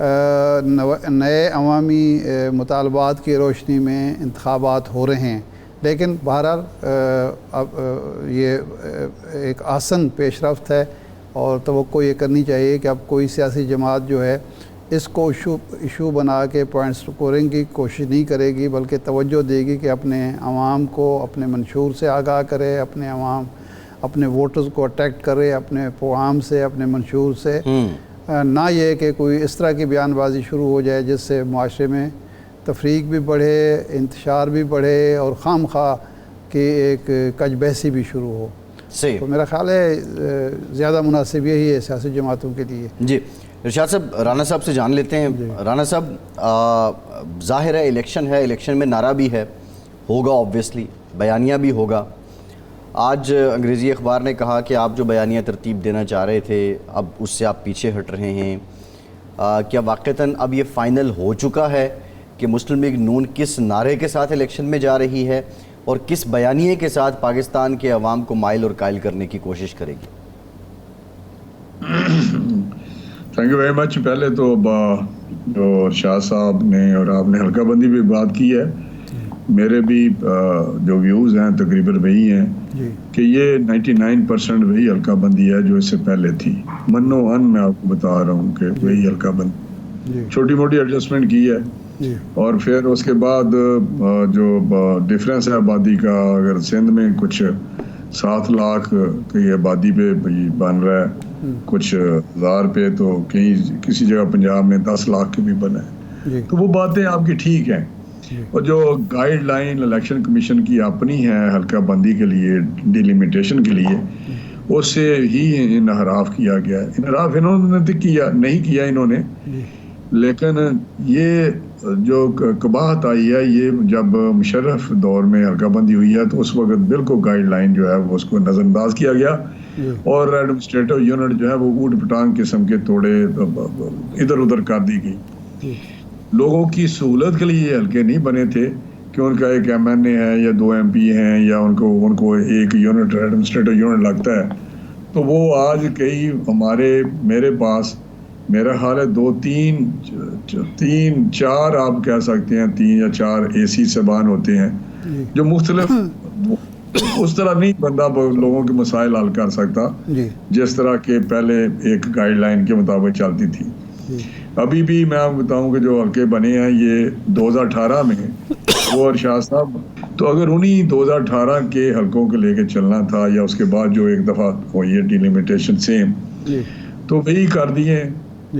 نئے عوامی مطالبات کی روشنی میں انتخابات ہو رہے ہیں، لیکن بہرحال اب یہ ایک آسن پیش رفت ہے اور توقع یہ کرنی چاہیے کہ اب کوئی سیاسی جماعت جو ہے اس کو ایشو بنا کے پوائنٹ سکورنگ کی کوشش نہیں کرے گی، بلکہ توجہ دے گی کہ اپنے عوام کو اپنے منشور سے آگاہ کرے، اپنے ووٹرز کو اٹریکٹ کرے اپنے پروگرام سے، اپنے منشور سے، نہ یہ کہ کوئی اس طرح کی بیان بازی شروع ہو جائے جس سے معاشرے میں تفریق بھی بڑھے، انتشار بھی بڑھے اور خام خواہ کی ایک کج بحثی بھی شروع ہو۔ تو میرا خیال ہے زیادہ مناسب یہی ہے سیاسی جماعتوں کے لیے۔ جی ارشاد صاحب، رانا صاحب سے جان لیتے ہیں۔ رانا صاحب، ظاہر ہے الیکشن ہے، الیکشن میں نعرہ بھی ہے، ہوگا آبویسلی، بیانیہ بھی ہوگا۔ آج انگریزی اخبار نے کہا کہ آپ جو بیانیہ ترتیب دینا چاہ رہے تھے اب اس سے آپ پیچھے ہٹ رہے ہیں۔ کیا واقعتاً اب یہ فائنل ہو چکا ہے کہ مسلم لیگ نون کس نعرے کے ساتھ الیکشن میں جا رہی ہے اور کس بیانیے کے ساتھ پاکستان کے عوام کو مائل اور قائل کرنے کی کوشش کرے گی؟ Thank you very much. پہلے تو جو شاہ صاحب نے اور آپ نے حلقہ بندی پہ بات کی ہے، میرے بھی جو ویوز ہیں تقریباً وہی ہیں کہ یہ 99% وہی حلقہ بندی ہے جو اس سے پہلے تھی۔ منو ان میں آپ کو بتا رہا ہوں کہ وہی حلقہ بندی، چھوٹی موٹی ایڈجسٹمنٹ کی ہے، اور پھر اس کے بعد جو ڈفرینس ہے آبادی کا، اگر سندھ میں کچھ 7 لاکھ کی آبادی پہ بن رہا ہے، کچھ 1000 پہ، تو کہیں کسی جگہ پنجاب میں 10 لاکھ کے بھی بنا ہے، تو وہ باتیں آپ کی ٹھیک ہیں۔ اور جو گائیڈ لائن الیکشن کمیشن کی اپنی ہے حلقہ بندی کے لیے، ڈیلیمیٹیشن کے لیے، اس سے ہی انحراف کیا گیا ہے۔ انحراف انہوں نے نہیں کیا انہوں نے، لیکن یہ جو قباحت آئی ہے یہ جب مشرف دور میں حلقہ بندی ہوئی ہے تو اس وقت بالکل گائیڈ لائن جو ہے وہ اس کو نظر انداز کیا گیا، اور ایڈمنسٹریٹو یونٹ جو ہے وہ اوٹ پٹانگ قسم کے توڑے ادھر ادھر کر دی گئی۔ لوگوں کی سہولت کے لیے یہ حلقے نہیں بنے تھے کہ ان کا ایک ایم این اے ہے یا 2 ایم پی ہیں یا ان کو ایک یونٹ ایڈمنسٹریٹو یونٹ لگتا ہے، تو وہ آج کئی میرے پاس میرا خیال ہے 2 3 4 آپ کہہ سکتے ہیں 3 یا 4 اے سی زبان ہوتے ہیں جو مختلف اس طرح نہیں بندہ لوگوں کے مسائل حل کر سکتا جس طرح کے پہلے ایک گائیڈ لائن کے مطابق چلتی تھی۔ ابھی بھی میں آپ بتاؤں کہ جو حلقے بنے ہیں یہ 2018 میں وہ ارشاد صاحب، تو اگر انہی 2018 کے حلقوں کے لے کے چلنا تھا یا اس کے بعد جو ایک دفعہ ہوئی ہے ڈیلیمیٹیشن سیم، تو وہی کر دیے،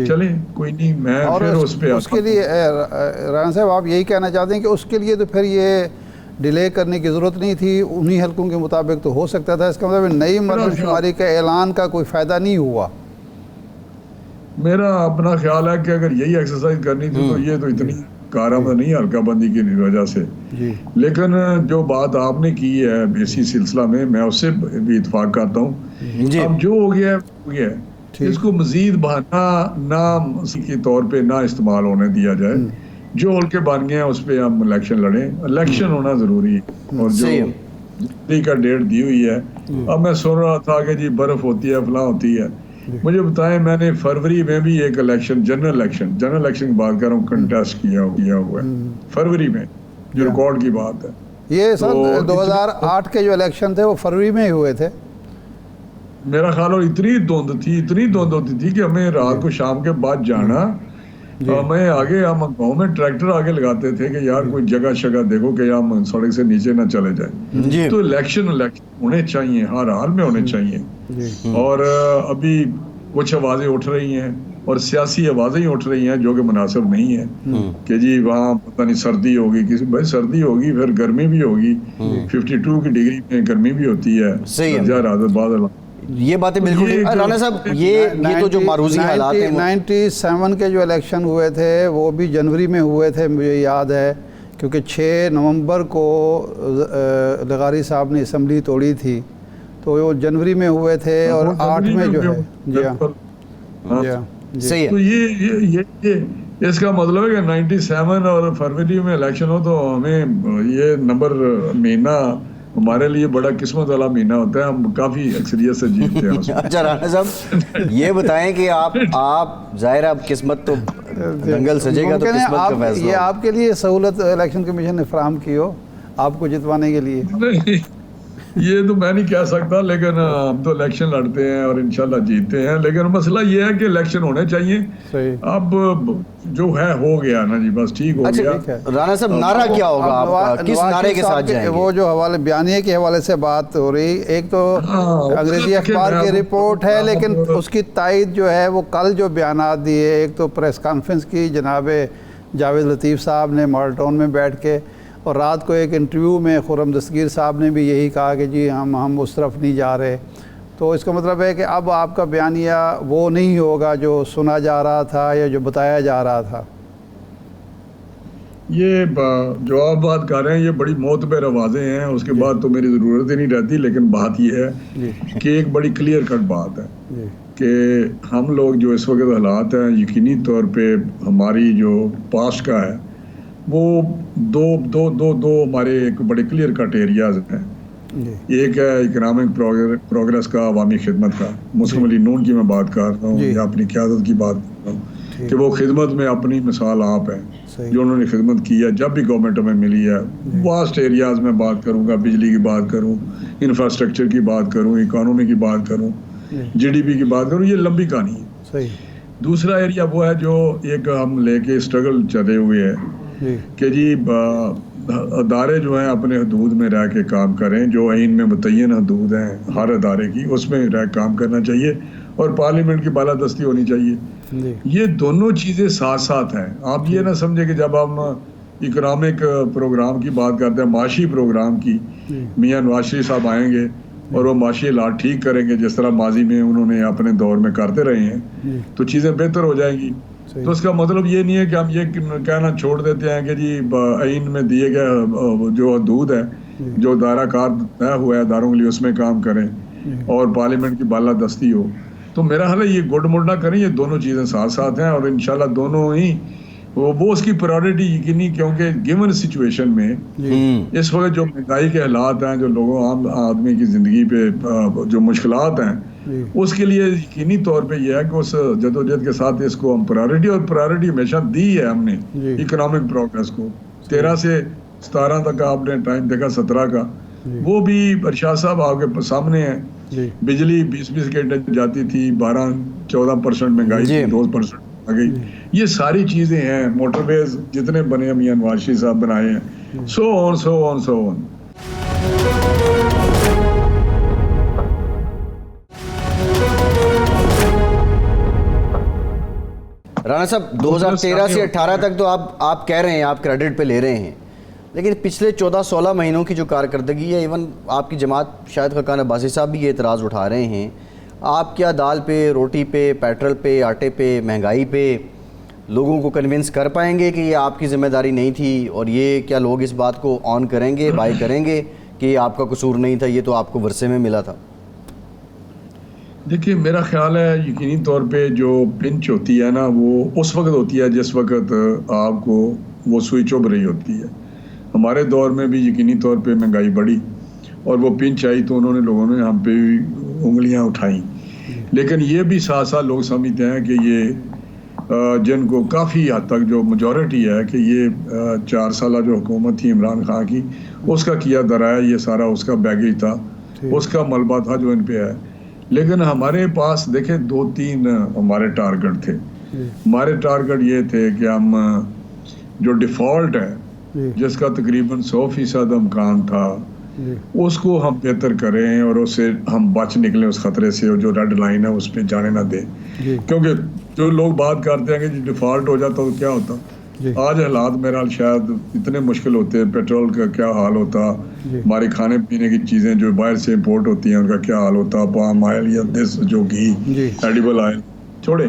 چلیں کوئی نہیں۔ میں پھر اس پہ اس کے لیے رانا صاحب آپ یہی کہنا چاہتے ہیں کہ اس کے لیے تو پھر یہ ڈیلے کرنے کی ضرورت نہیں تھی، انہی حلقوں کے مطابق تو ہو سکتا تھا۔ اس کا مطلب نئی مردم شماری کا اعلان کا کوئی فائدہ نہیں ہوا۔ میرا اپنا خیال ہے کہ اگر یہی ایکسرسائز کرنی تھی تو یہ تو اتنی کارآمد نہیں حلقہ بندی کی وجہ سے، لیکن جو بات آپ نے کی ہے اسی سلسلہ میں میں اس سے بھی اتفاق کرتا ہوں۔ اب جو ہو گیا ہو گیا، اس کو مزید بہانہ نہ کے طور پہ نہ استعمال ہونے دیا جائے۔ جو حلقے بن گئے ہیں اس پہ ہم الیکشن لڑیں، الیکشن ہونا ضروری ہے، اور جو جنوری کا ڈیٹ دی ہوئی ہے، اب میں سن رہا تھا کہ جی برف ہوتی ہے فلاں ہوتی ہے، مجھے بتائیں میں نے فروری میں بھی ایک الیکشن جنرل الیکشن کی بات کر رہا ہوں کنٹیسٹ کیا ہوا ہے فروری میں، جو ریکارڈ کی بات ہے۔ یہ سن 2008 کے جو الیکشن تھے وہ فروری میں ہی ہوئے تھے میرا خیال ہو۔ اتنی دھند ہوتی تھی کہ ہمیں رات کو شام کے بعد جانا، ہمیں آگے ہم گاؤں میں ٹریکٹر آگے لگاتے تھے کہ یار کوئی جگہ دیکھو کہ ہم سڑک سے نیچے نہ چلے جائیں۔ تو الیکشن ہونے چاہیے، ہر حال میں ہونے چاہیے۔ اور ابھی کچھ آوازیں اٹھ رہی ہیں اور سیاسی آوازیں ہی اٹھ رہی ہیں جو کہ مناسب نہیں ہے کہ جی وہاں پتہ نہیں سردی ہوگی، بھائی سردی ہوگی پھر گرمی بھی ہوگی، 52 کی ڈگری میں گرمی بھی ہوتی ہے۔ یہ باتیں بالکل رانا صاحب، یہ تو جو معروضی حالات ہیں 97 کے جو الیکشن ہوئے تھے وہ بھی جنوری میں ہوئے تھے، مجھے یاد ہے، کیونکہ 6 نومبر کو لغاری صاحب نے اسمبلی توڑی تھی، تو وہ جنوری میں ہوئے تھے، اور 8 میں جو ہے جی ہاں صحیح تو یہ اس کا مطلب ہے کہ 97 اور فروری میں الیکشن ہو تو ہمیں یہ نمبر مہینہ ہمارے لیے بڑا قسمت والا مہینہ ہوتا ہے، ہم کافی اکثریت سے جیتتے ہیں۔ اچھا رانا صاحب یہ بتائیں کہ آپ ظاہر اب قسمت تو دنگل سجے گا تو ممکن ہے قسمت کا آپ فیصلہ یہ ہوگا۔ آپ کے لیے سہولت الیکشن کمیشن نے فراہم کی ہو آپ کو جتوانے کے لیے؟ نہیں، یہ تو میں نہیں کہہ سکتا، لیکن ہم تو الیکشن لڑتے ہیں اور انشاءاللہ جیتتے ہیں، لیکن مسئلہ یہ ہے کہ الیکشن ہونے چاہیے۔ صحیح، اب جو ہے ہو گیا نا جی، بس ٹھیک ہو اچھا گیا۔ رانا صاحب نعرہ کیا ہوگا آپ کا، کس نعرے کے ساتھ جائیں گے؟ وہ جو حوالے بیانیے کے حوالے سے بات ہو رہی، ایک تو انگریزی اخبار کی رپورٹ ہے، لیکن اس کی تائید جو ہے وہ کل جو بیانات دیے، ایک تو پریس کانفرنس کی جناب جاوید لطیف صاحب نے ماڈل ٹاؤن میں بیٹھ کے، اور رات کو ایک انٹرویو میں خرم دستگیر صاحب نے بھی یہی کہا کہ جی ہم اس طرف نہیں جا رہے۔ تو اس کا مطلب ہے کہ اب آپ کا بیانیہ وہ نہیں ہوگا جو سنا جا رہا تھا یا جو بتایا جا رہا تھا۔ یہ جو آپ بات کر رہے ہیں یہ بڑی معتبر آوازیں ہیں، اس کے بعد تو میری ضرورت ہی نہیں رہتی، لیکن بات یہ ہے کہ ایک بڑی کلیئر کٹ بات ہے کہ ہم لوگ جو اس وقت حالات ہیں، یقینی طور پہ ہماری جو پاسٹ کا ہے وہ دو ہمارے ایک بڑے کلیئر کٹ ایریاز ہیں۔ ایک ہے اکنامک پروگریس کا، عوامی خدمت کا۔ مسلم لیگ نون کی میں بات کر رہا ہوں یا اپنی قیادت کی بات کر رہا ہوں کہ وہ خدمت میں اپنی مثال آپ ہیں جو انہوں نے خدمت کی ہے جب بھی گورنمنٹ ہمیں ملی ہے۔ واسٹ ایریاز میں بات کروں گا، بجلی کی بات کروں، انفراسٹرکچر کی بات کروں، اکانومی کی بات کروں، جی ڈی پی کی بات کروں، یہ لمبی کہانی ہے۔ دوسرا ایریا وہ ہے جو ایک ہم لے کے اسٹرگل چلے ہوئے ہیں کہ جی ادارے جو ہیں اپنے حدود میں رہ کے کام کریں، جو آئین میں متعین حدود ہیں ہر ادارے کی، اس میں رہ کام کرنا چاہیے اور پارلیمنٹ کی بالادستی ہونی چاہیے۔ یہ دونوں چیزیں ساتھ ساتھ ہیں۔ آپ یہ نہ سمجھے کہ جب ہم اکنامک پروگرام کی بات کرتے ہیں، معاشی پروگرام کی، میاں نواز شریف صاحب آئیں گے اور وہ معاشی حالات ٹھیک کریں گے جس طرح ماضی میں انہوں نے اپنے دور میں کرتے رہے ہیں، تو چیزیں بہتر ہو جائیں گی۔ تو اس کا مطلب یہ نہیں ہے کہ ہم یہ کہنا چھوڑ دیتے ہیں کہ جی آئین میں دیے گئے جو حدود ہے، جو دائرہ کار طے ہوا ہے اداروں کے لیے، اس میں کام کریں اور پارلیمنٹ کی بالادستی ہو۔ تو میرا خیال ہے یہ گڈ مڈ نہ کریں، یہ دونوں چیزیں ساتھ ساتھ ہیں اور انشاءاللہ دونوں ہی وہ اس کی پرائورٹی یقینی، کیونکہ گیون سچویشن میں اس وقت جو مہنگائی کے حالات ہیں، جو لوگوں عام آدمی کی زندگی پہ جو مشکلات ہیں، اس کے لیے یقینی طور پہ یہ ہے کہ اس جدوجہد کے ساتھ اس کو ہم پرائورٹی، اور پرائورٹی ہمیشہ دی ہے ہم نے اکنامک پروگریس کو۔ 13 سے 17 تک آپ نے ٹائم دیکھا، 17 کا وہ بھی ارشاد صاحب آپ کے سامنے ہے۔ بجلی 20 گھنٹے جاتی تھی، 12-14% مہنگائی تھی، 2% آ گئی۔ یہ ساری چیزیں ہیں، موٹر ویز جتنے بنے میاں نواز شریف صاحب بنائے ہیں، سو آن۔ رانا صاحب 2013 سے 18 تک تو آپ کہہ رہے ہیں، آپ کریڈٹ پہ لے رہے ہیں، لیکن پچھلے 14-16 مہینوں کی جو کارکردگی ہے، ایون آپ کی جماعت شاہد خاقان عباسی صاحب بھی یہ اعتراض اٹھا رہے ہیں، آپ کیا دال پہ، روٹی پہ، پیٹرول پہ، آٹے پہ، مہنگائی پہ لوگوں کو کنونس کر پائیں گے کہ یہ آپ کی ذمہ داری نہیں تھی؟ اور یہ کیا لوگ اس بات کو آن کریں گے، بائی کریں گے کہ یہ آپ کا قصور نہیں تھا، یہ تو آپ کو ورثے میں ملا تھا؟ دیکھیے میرا خیال ہے یقینی طور پہ جو پنچ ہوتی ہے نا، وہ اس وقت ہوتی ہے جس وقت آپ کو وہ سوئی چبھ رہی ہوتی ہے۔ ہمارے دور میں بھی یقینی طور پہ مہنگائی بڑھی اور وہ پنچ آئی تو انہوں نے لوگوں نے ہم پہ بھی انگلیاں اٹھائیں، لیکن یہ بھی ساتھ ساتھ لوگ سمجھتے ہیں کہ یہ جن کو کافی حد تک جو میجورٹی ہے کہ یہ 4 سالہ جو حکومت تھی عمران خان کی، اس کا کیا درائے، یہ سارا اس کا بیگیج تھا، اس کا ملبہ تھا جو ان پہ ہے۔ لیکن ہمارے پاس دیکھیں 2-3 ہمارے ٹارگٹ تھے۔ ہمارے ٹارگٹ یہ تھے کہ ہم جو ڈیفالٹ ہے جس کا تقریباً 100% امکان تھا، اس کو ہم بہتر کریں اور اس سے ہم بچ نکلیں اس خطرے سے، اور جو ریڈ لائن ہے اس پہ جانے نہ دیں۔ کیونکہ جو لوگ بات کرتے ہیں کہ ڈیفالٹ ہو جاتا تو کیا ہوتا، آج حالات میرا شاید اتنے مشکل ہوتے، پیٹرول کا کیا حال ہوتا، ہماری کھانے پینے کی چیزیں جو باہر سے امپورٹ ہوتی ہیں ان کا کیا حال ہوتا، پام آئل یا جو گھی، ایڈیبل آئل، چھوڑے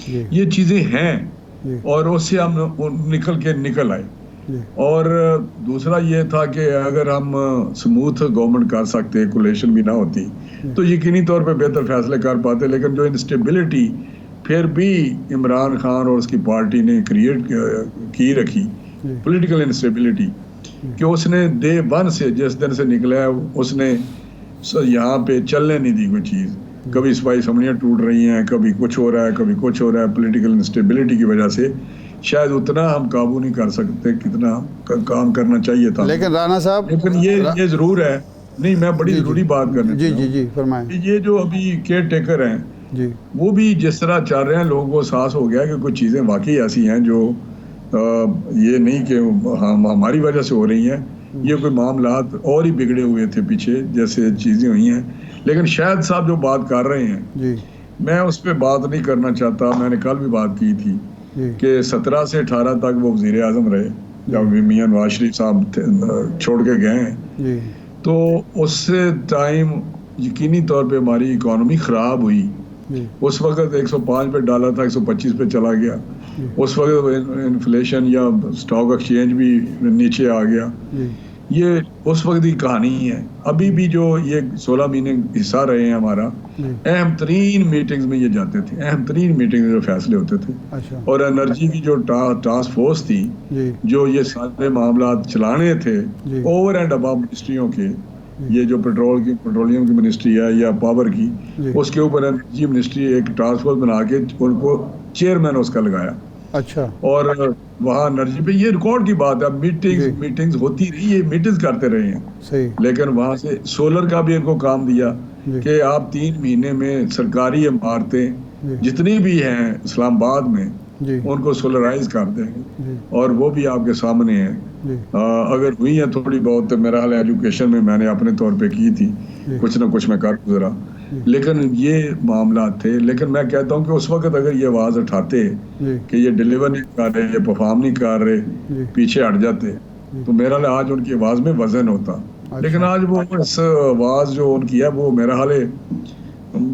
یہ چیزیں ہیں، اور اس سے ہم نکل آئے۔ اور دوسرا یہ تھا کہ اگر ہم سموتھ گورنمنٹ کر سکتے، کولیشن بھی نہ ہوتی، تو یقینی طور پہ بہتر فیصلے کر پاتے۔ لیکن جو انسٹیبلٹی پھر بھی عمران خان اور اس کی پارٹی نے کریٹ کی رکھی، پولیٹیکل انسٹیبلٹی، کہ اس نے Day 1 سے جس دن سے نکلا ہے اس نے یہاں پہ چلنے نہیں دی کوئی چیز۔ کبھی صفائی اسمبلیاں ٹوٹ رہی ہیں, کبھی کچھ ہو رہا ہے, کبھی کچھ ہو رہا ہے. پولیٹیکل انسٹیبلٹی کی وجہ سے شاید اتنا ہم قابو نہیں کر سکتے کتنا کام کرنا چاہیے تھا. لیکن رانا صاحب, لیکن یہ ضرور ہے, نہیں میں بڑی ضروری بات کرنا چاہتا ہوں. جی فرمائیں. یہ جو ابھی کیئر ٹیکر ہیں جی, وہ بھی جس طرح چل رہے ہیں, لوگوں کو احساس ہو گیا کہ کچھ چیزیں واقعی ایسی ہیں جو یہ نہیں کہ ہماری وجہ سے ہو رہی ہیں. یہ کوئی معاملات اور ہی بگڑے ہوئے تھے پیچھے جیسے چیزیں ہوئی ہیں. لیکن شاہد صاحب جو بات کر رہے ہیں جی, میں اس پہ بات نہیں کرنا چاہتا. میں نے کل بھی بات کی تھی جی, کہ 17 سے 18 تک وہ وزیر اعظم رہے جب میاں نواز شریف صاحب چھوڑ کے گئے ہیں. جی, تو اس سے ٹائم یقینی طور پہ ہماری اکانومی خراب ہوئی. جی, اس وقت 105 پہ ڈالا تھا, 125 پہ چلا گیا. اس وقت انفلیشن یا اسٹاک ایکسچینج بھی نیچے آ گیا. جی, یہ اس وقت کی کہانی ہے. ابھی بھی جو یہ 16 مہینے حصہ رہے ہیں ہمارا, اہم ترین میٹنگز میں یہ جاتے تھے, اہم ترین میٹنگ میں جو فیصلے ہوتے تھے. اچھا, اور انرجی کی جو ٹاسک فورس تھی جی, جو یہ سارے معاملات چلانے تھے جی, اوور اینڈ ابو منسٹریوں کے, یہ جو پیٹرولیم کی منسٹری ہے یا پاور کی, جی, اس کے اوپر انرجی منسٹری ایک ٹاسک فورس بنا کے ان کو چیئرمین اس کا لگایا. اچھا, اور وہاں انرجی پہ یہ ریکارڈ کی بات ہے, میٹنگز ہوتی رہی, یہ میٹنگز کرتے رہے ہیں. صحیح. لیکن وہاں سے سولر کا بھی ان کو کام دیا کہ آپ 3 مہینے میں سرکاری عمارتیں جتنی بھی ہیں اسلام آباد میں ان کو سولرائز کر دیں گے. اور وہ بھی آپ کے سامنے ہیں. اگر ہوئی ہیں تھوڑی بہت, میرا حال ایجوکیشن میں نے اپنے طور پہ کی تھی, کچھ نہ کچھ میں کر گزرا. لیکن یہ معاملات تھے. لیکن میں کہتا ہوں کہ اس وقت اگر یہ آواز اٹھاتے کہ یہ ڈیلیور نہیں کر رہے, یہ پرفارم نہیں کر رہے, پیچھے ہٹ جاتے, تو میرا حال آج ان کی آواز میں وزن ہوتا. لیکن آج وہ اس آواز جو ان کی ہے وہ میرا حال ہے,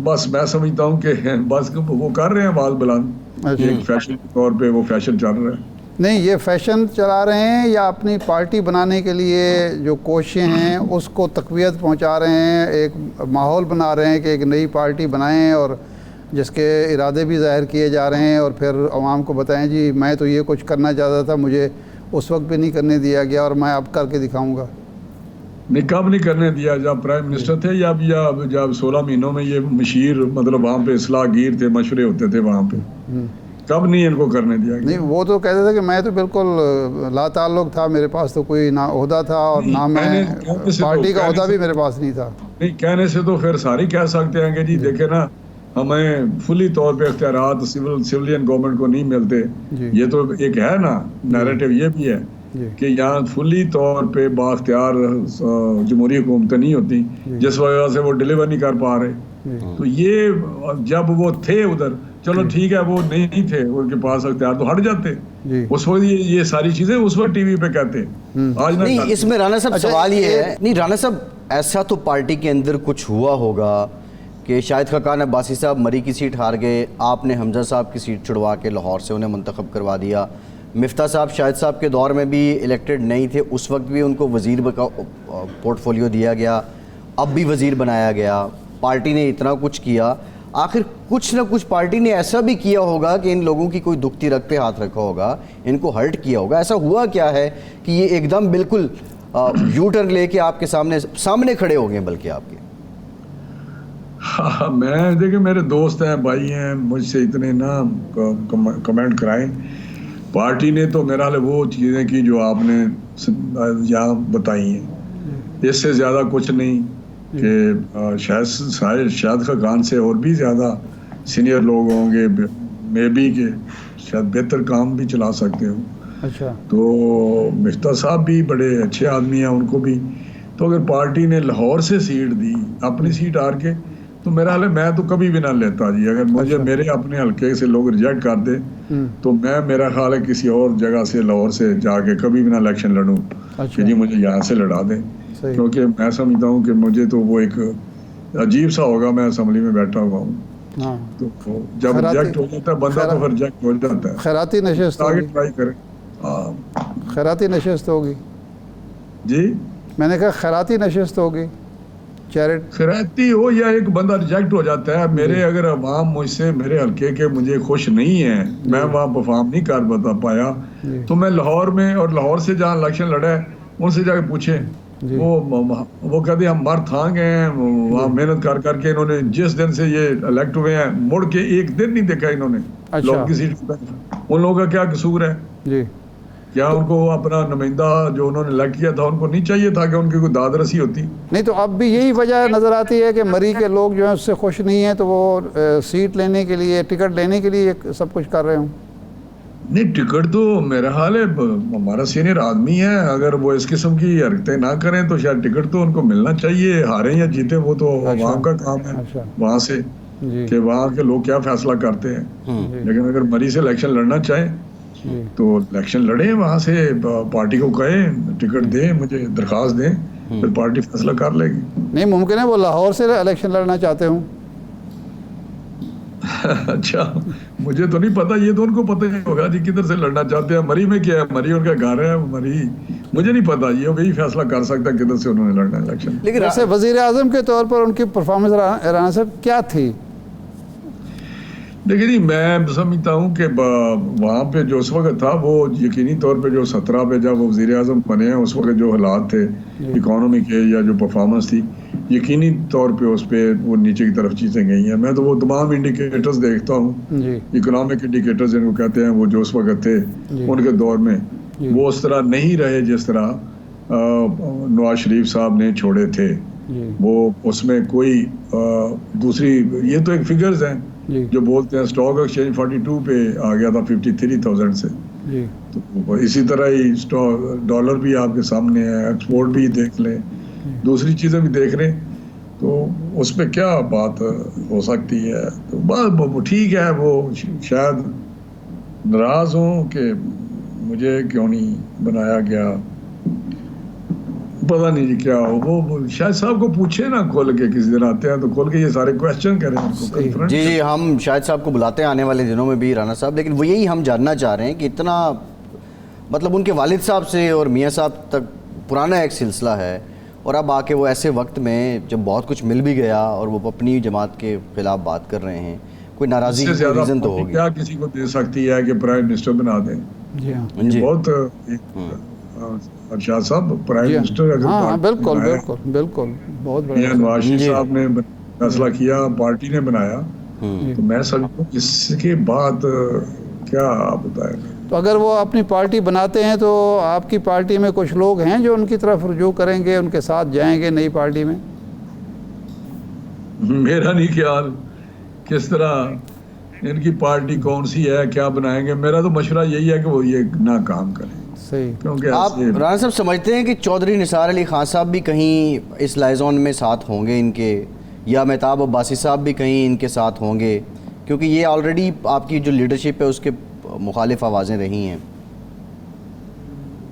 بس میں سمجھتا ہوں کہ بس وہ کر رہے ہیں آواز بلند, ایک فیشن کے طور پہ وہ فیشن چل رہا ہے. نہیں, یہ فیشن چلا رہے ہیں یا اپنی پارٹی بنانے کے لیے جو کوششیں ہیں اس کو تقویت پہنچا رہے ہیں, ایک ماحول بنا رہے ہیں کہ ایک نئی پارٹی بنائیں اور جس کے ارادے بھی ظاہر کیے جا رہے ہیں, اور پھر عوام کو بتائیں جی میں تو یہ کچھ کرنا چاہتا تھا, مجھے اس وقت بھی نہیں کرنے دیا گیا اور میں اب کر کے دکھاؤں گا. نہیں, کب نہیں کرنے دیا, جب پرائم منسٹر تھے یا جب 16 مہینوں میں یہ مشیر مطلب وہاں پہ اصلاح گیر تھے, مشورے ہوتے تھے وہاں پہ, کب نہیں ان کو کرنے دیا گیا؟ نہیں, وہ تو کہتے تھے کہ میں تو بالکل لا تعلق تھا, میرے پاس تو کوئی نہ عہدہ تھا اور نہ میں پارٹی کا عہدہ بھی میرے پاس نہیں تھا. نہیں, کہنے سے تو پھر سارے کہہ سکتے ہیں کہ جی دیکھیں نا, ہمیں فلی طور پہ اختیارات سویلین گورنمنٹ کو نہیں ملتے. یہ تو ایک ہے نا نیریٹو, یہ بھی ہے کہ یہاں فلی طور پہ بااختیار جمہوری حکومتیں نہیں ہوتی, جس وجہ سے وہ ڈیلیور نہیں کر پا رہے. تو یہ جب وہ تھے ادھر, چلو ٹھیک ہے, وہ نہیں تھے ان کے پاس اختیار تو ہٹ جاتے. اس وقت یہ ساری چیزیں اس وقت ٹی وی پہ کہتے. آج نہیں, اس میں رانا صاحب سوال یہ ہے, نہیں رانا صاحب ایسا تو پارٹی کے اندر کچھ ہوا ہوگا کہ شاہد خاقان عباسی صاحب مری کی سیٹ ہار گئے, آپ نے حمزہ صاحب کی سیٹ چھڑوا کے لاہور سے انہیں منتخب کروا دیا. مفتاح صاحب شاہد صاحب کے دور میں بھی الیکٹڈ نہیں تھے, اس وقت بھی ان کو وزیر کا پورٹ فولیو دیا گیا, اب بھی وزیر بنایا گیا. پارٹی نے اتنا کچھ کیا, آخر کچھ نہ کچھ پارٹی نے ایسا بھی کیا ہوگا کہ ان لوگوں کی کوئی دکھتی رگ پہ ہاتھ رکھا ہوگا, ان کو ہرٹ کیا ہوگا. ایسا ہوا کیا ہے کہ یہ ایک دم بالکل یو ٹرن لے کے آپ کے سامنے کھڑے ہو گئے, بلکہ آپ کے؟ میں دیکھیں, میرے دوست ہیں, بھائی ہیں, مجھ سے اتنے نہ کمنٹ کرائیں. پارٹی نے تو میرا حال وہ چیزیں کی جو آپ نے یہاں بتائی ہیں, اس سے زیادہ کچھ نہیں. کہ شاہد خاقان سے اور بھی زیادہ سینئر لوگ ہوں گے مے بی کہ شاید بہتر کام بھی چلا سکتے ہوں. اچھا, تو مفتاح صاحب بھی بڑے اچھے آدمی ہیں, ان کو بھی. تو اگر پارٹی نے لاہور سے سیٹ دی, اپنی سیٹ ہار کے, تو میرا حال ہے میں تو کبھی بھی نہ لیتا جی. اگر مجھے میرے اپنے حلقے سے لوگ ریجیکٹ کر دیں تو میں, میرا خیال ہے کسی اور جگہ سے لاہور سے جا کے کبھی بھی نہ الیکشن لڑوں کہ جی مجھے یہاں سے لڑا دیں. کیونکہ میں سمجھتا ہوں کہ مجھے تو وہ ایک عجیب سا ہوگا, میں اسمبلی میں بیٹھا ہوا ہوں, تو جب ریجیکٹ ہو جاتا ہے بندہ تو پھر ریجیکٹ ہو جاتا ہے. خیراتی نشست آگے ٹرائی کریں. خیراتی نشست ہوگی جی, میں نے کہا خیراتی نشست ہوگی, خیراتی ہو یا ایک بندہ ریجیکٹ ہو جاتا ہے. میرے اگر عوام مجھ سے میرے حلقے کے مجھے خوش نہیں ہے, میں وہاں پرفارم نہیں کر پایا, تو میں لاہور میں اور لاہور سے جہاں الیکشن لڑا ہے ان سے جا کے پوچھیں وہ کہتے ہیں ہم مر تھانگ ہیں وہاں محنت کر کے انہوں نے جس دن سے یہ الیکٹ ہوئے ہیں مڑ کے ایک دن نہیں دیکھا انہوں نے لوگ کی سیٹ پہ. ان لوگوں کا کیا قصور ہے؟ کیا ان کو اپنا نمائندہ جو انہوں نے الیکٹ کیا تھا ان کو نہیں چاہیے تھا کہ ان کی کوئی داد رسی ہوتی؟ نہیں تو اب بھی یہی وجہ نظر آتی ہے کہ مری کے لوگ جو ہیں اس سے خوش نہیں ہیں تو وہ سیٹ لینے کے لیے ٹکٹ لینے کے لیے سب کچھ کر رہے ہوں. نہیں ٹکٹ تو میرا حال ہے ہمارا سینئر آدمی ہے, اگر وہ اس قسم کی حرکتیں نہ کریں تو شاید ٹکٹ تو ان کو ملنا چاہیے. ہاریں یا جیتے وہ تو عوام کا کام ہے وہاں سے کہ وہاں کے لوگ کیا فیصلہ کرتے ہیں. لیکن اگر مری سے الیکشن لڑنا چاہیں تو الیکشن لڑیں, وہاں سے پارٹی کو کہیں ٹکٹ دیں, مجھے درخواست دیں, پھر پارٹی فیصلہ کر لے گی. نہیں ممکن ہے وہ لاہور سے الیکشن لڑنا چاہتے ہوں. اچھا مجھے تو نہیں پتا, یہ تو ان کو پتہ ہی ہوگا جی کدھر سے لڑنا چاہتے ہیں. مری میں کیا ہے, مری ان کا گھر ہے, مری مجھے نہیں پتا, یہ وہی فیصلہ کر سکتا ہے کدھر سے انہوں نے لڑنا الیکشن. لیکن ویسے وزیر اعظم کے طور پر ان کی پرفارمنس رانا صاحب کیا تھی؟ دیکھیں جی میں سمجھتا ہوں کہ وہاں پہ جو اس وقت تھا وہ یقینی طور پہ جو 17 پہ جب وہ وزیر اعظم بنے ہیں اس وقت جو حالات تھے اکانومی کے یا جو پرفارمنس تھی یقینی طور پہ اس پہ وہ نیچے کی طرف چیزیں گئی ہیں. میں تو وہ تمام انڈیکیٹرز دیکھتا ہوں, اکنامک انڈیکیٹرز جن کو کہتے ہیں, وہ جو اس وقت تھے ان کے دور میں وہ اس طرح نہیں رہے جس طرح نواز شریف صاحب نے چھوڑے تھے. وہ اس میں کوئی دوسری, یہ تو ایک فگرز ہیں جو بولتے ہیں اسٹاک ایکسچینج 42 پہ آ گیا تھا 53,000 سے, تو اسی طرح ہی ڈالر بھی آپ کے سامنے ہے, ایکسپورٹ بھی دیکھ لیں, دوسری چیزیں بھی دیکھ رہے, تو اس پہ کیا بات ہو سکتی ہے. تو بات ٹھیک ہے, وہ شاید ناراض ہوں کہ مجھے کیوں نہیں بنایا گیا, پتہ نہیں جی کیا ہو. وہ شاہد صاحب کو پوچھے نا کھول کے, کسی دن آتے ہیں تو کھول کے یہ سارے کویسچن کریں ان کو. جی ہم شاہد صاحب کو بلاتے ہیں آنے والے دنوں میں بھی رانا صاحب, لیکن وہ یہی ہم جاننا چاہ رہے ہیں کہ اتنا مطلب ان کے والد صاحب سے اور میاں صاحب تک پرانا ایک سلسلہ ہے, اور اب آ کے وہ ایسے وقت میں جب بہت کچھ مل بھی گیا اور وہ اپنی جماعت کے خلاف بات کر رہے ہیں, کوئی ناراضی کا ریزن تو ہوگی. کیا کسی کو دے سکتی ہے کہ پرائم منسٹر بنا دیں؟ بہت ارشاد صاحب پرائم منسٹر اگر بالکل بالکل بالکل بہت بڑا نواز شریف صاحب نے فیصلہ کیا, پارٹی نے بنایا, تو میں سمجھتا ہوں اس کے بعد کیا آپ بتائیں. تو اگر وہ اپنی پارٹی بناتے ہیں تو آپ کی پارٹی میں کچھ لوگ ہیں جو ان کی طرف رجوع کریں گے, ان کے ساتھ جائیں گے نئی پارٹی میں؟ میرا نہیں خیال کس طرح ان کی پارٹی کون سی ہے, کیا بنائیں گے. میرا تو مشورہ یہی ہے کہ وہ یہ نہ کام کریں. آپ رانا صاحب سمجھتے ہیں کہ چودھری نثار علی خان صاحب بھی کہیں اس لائزون میں ساتھ ہوں گے ان کے, یا مہتاب عباسی صاحب بھی کہیں ان کے ساتھ ہوں گے, کیونکہ یہ آلریڈی آپ کی جو لیڈرشپ ہے اس کے مخالف آوازیں رہی ہیں؟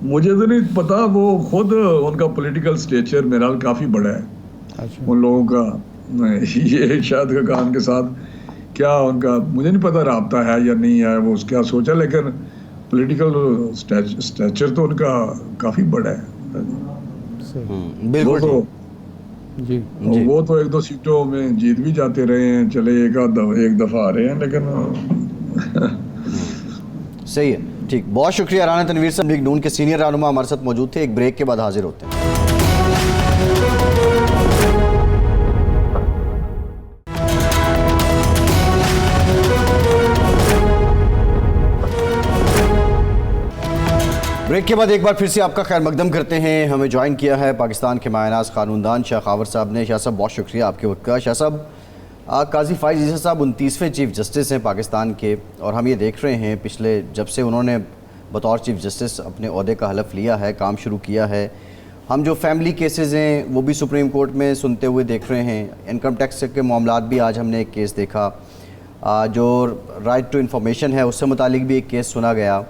مجھے تو نہیں پتا, وہ خود ان کا پولیٹیکل سٹیچر میرا کافی بڑا ہے ان لوگوں کا. یہ شاید کا ان کے ساتھ کیا ان کا مجھے نہیں پتا رابطہ ہے یا نہیں ہے, وہ کیا سوچا, لیکن پولیٹیکل سٹیچر تو ان کا کافی بڑا ہے. بالکل وہ تو 1-2 سیٹوں میں جیت بھی جاتے رہے ہیں, چلے ایک دفعہ آ رہے ہیں, لیکن صحیح ہے. ٹھیک, بہت شکریہ رانا تنویر صاحب, لیگ نون کے سینئر رہنما ہمارے ساتھ موجود تھے. ایک بریک کے بعد حاضر ہوتے ہیں. بریک کے بعد ایک بار پھر سے آپ کا خیر مقدم کرتے ہیں. ہمیں جوائن کیا ہے پاکستان کے مایہ ناز قانون دان شاہ خاور صاحب نے. شاہ صاحب بہت شکریہ آپ کے وقت کا. شاہ صاحب, قاضی فائز عیسیٰ صاحب 29ویں چیف جسٹس ہیں پاکستان کے, اور ہم یہ دیکھ رہے ہیں پچھلے جب سے انہوں نے بطور چیف جسٹس اپنے عہدے کا حلف لیا ہے, کام شروع کیا ہے, ہم جو فیملی کیسز ہیں وہ بھی سپریم کورٹ میں سنتے ہوئے دیکھ رہے ہیں. انکم ٹیکس کے معاملات بھی آج ہم نے ایک کیس دیکھا, جو رائٹ ٹو انفارمیشن ہے اس سے متعلق بھی ایک کیس سنا گیا.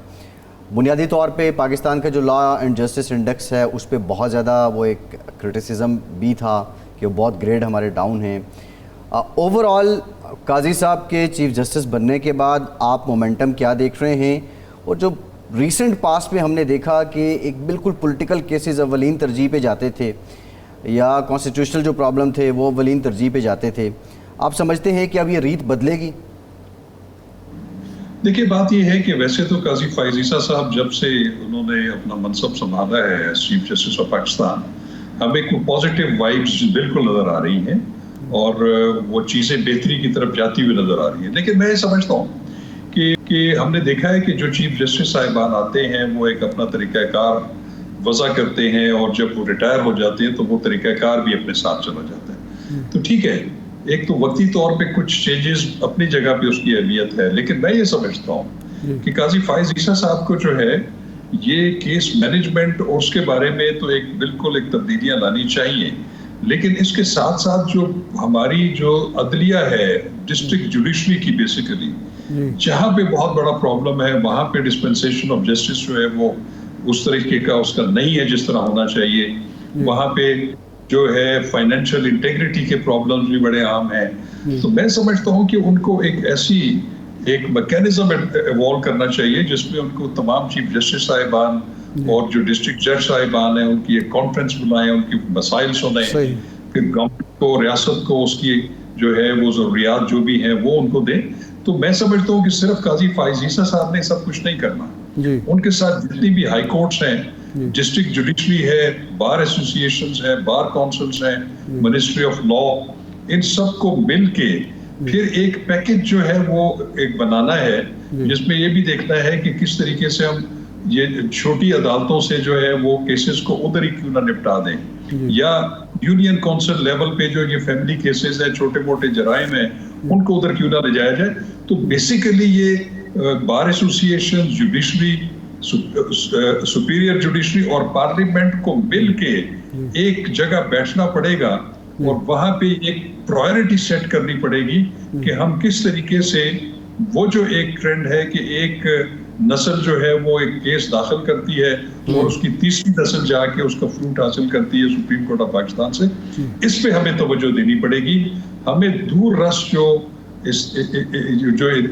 بنیادی طور پہ پاکستان کا جو لا اینڈ جسٹس انڈیکس ہے اس پہ بہت زیادہ وہ ایک کرٹیسزم بھی تھا کہ وہ بہت گریڈ ہمارے ڈاؤن ہیں. اوور آل قاضی صاحب کے چیف جسٹس بننے کے بعد آپ مومنٹم کیا دیکھ رہے ہیں, اور جو ریسنٹ پاسٹ میں ہم نے دیکھا کہ ایک بالکل پولیٹیکل کیسز اولین ترجیح پہ جاتے تھے, یا کانسٹیٹیوشنل جو پرابلم تھے وہ اولین ترجیح پہ جاتے تھے, آپ سمجھتے ہیں کہ اب یہ ریت بدلے گی؟ دیکھیے بات یہ ہے کہ ویسے تو قاضی فائز عیسیٰ صاحب جب سے انہوں نے اپنا منصب سنبھالا ہے as chief justice of Pakistan, ہمیں کوئی پازیٹیو وائبس بالکل نظر آ رہی ہیں اور وہ چیزیں بہتری کی طرف جاتی ہوئی نظر آ رہی ہیں. لیکن میں یہ سمجھتا ہوں کہ ہم نے دیکھا ہے کہ جو چیف جسٹس صاحبان آتے ہیں وہ ایک اپنا طریقہ کار وضع کرتے ہیں اور جب وہ ریٹائر ہو جاتے ہیں تو وہ طریقہ کار بھی اپنے ساتھ چلا جاتا ہے. تو ٹھیک ہے, ایک تو وقتی طور پہ کچھ چینجز اپنی جگہ پہ اس کی اہمیت ہے, لیکن میں یہ سمجھتا ہوں کہ قاضی فائز عیسیٰ صاحب کو جو ہے یہ کیس مینجمنٹ اور اس کے بارے میں تو بالکل ایک تبدیلیاں لانی چاہیے, لیکن اس کے ساتھ ساتھ جو ہماری جو عدلیہ ہے ڈسٹرکٹ جوڈیشری کی بیسیکلی جہاں پہ بہت بڑا پرابلم ہے وہاں پہ ڈسپنسیشن آف جسٹس جو ہے وہ اس طریقے کا اس کا نہیں ہے جس طرح ہونا چاہیے. وہاں پہ جو ہے فائنینشیل انٹیگریٹی کے پرابلمز بھی بڑے عام ہیں. تو میں سمجھتا ہوں کہ ان کو ایک ایسی ایک میکینزم ایوالو کرنا چاہیے جس میں ان کو تمام چیف جسٹس صاحبان اور جو ڈسٹرکٹ جج صاحبان ہیں ان کی ایک کانفرنس بلائیں, ان کی مسائل سنیں, پھر گورنمنٹ کو ریاست کو اس کی جو ہے وہ ضروریات جو بھی ہیں وہ ان کو دیں. تو میں سمجھتا ہوں کہ صرف قاضی فائز عیسیٰ صاحب نے سب کچھ نہیں کرنا, ان کے ساتھ جتنی بھی ہائی کورٹس ہیں, ڈسٹرکٹ جوڈیشری ہے, بار ایسوسی ایشنز ہیں, بار کونسلز ہیں, منسٹری آف لا, ان سب کو مل کے پھر ایک پیکج جو ہے وہ ایک بنانا ہے جس میں یہ بھی دیکھنا ہے کہ کس طریقے سے ہم یہ چھوٹی عدالتوں سے جو ہے وہ کیسز کو ادھر ہی کیوں نہ نپٹا دیں, یا یونین کونسل لیول پہ جو یہ فیملی کیسز ہیں, چھوٹے موٹے جرائم ہیں, ان کو ادھر کیوں نہ لے جایا جائے. تو بیسیکلی یہ بار ایسوسی ایشن, جوڈیشری, سپیریئر جوڈیشری اور پارلیمنٹ کو مل کے ایک جگہ بیٹھنا پڑے گا اور وہاں پہ ایک پرائیورٹی سیٹ کرنی پڑے گی کہ ہم کس طریقے سے وہ جو ایک ٹرینڈ ہے کہ ایک نسل جو ہے وہ ایک کیس داخل کرتی ہے اور اس کی تیسری نسل جا کے اس کا فروٹ حاصل کرتی ہے سپریم کورٹ آف پاکستان سے, اس پہ ہمیں توجہ دینی پڑے گی. ہمیں دور رس جو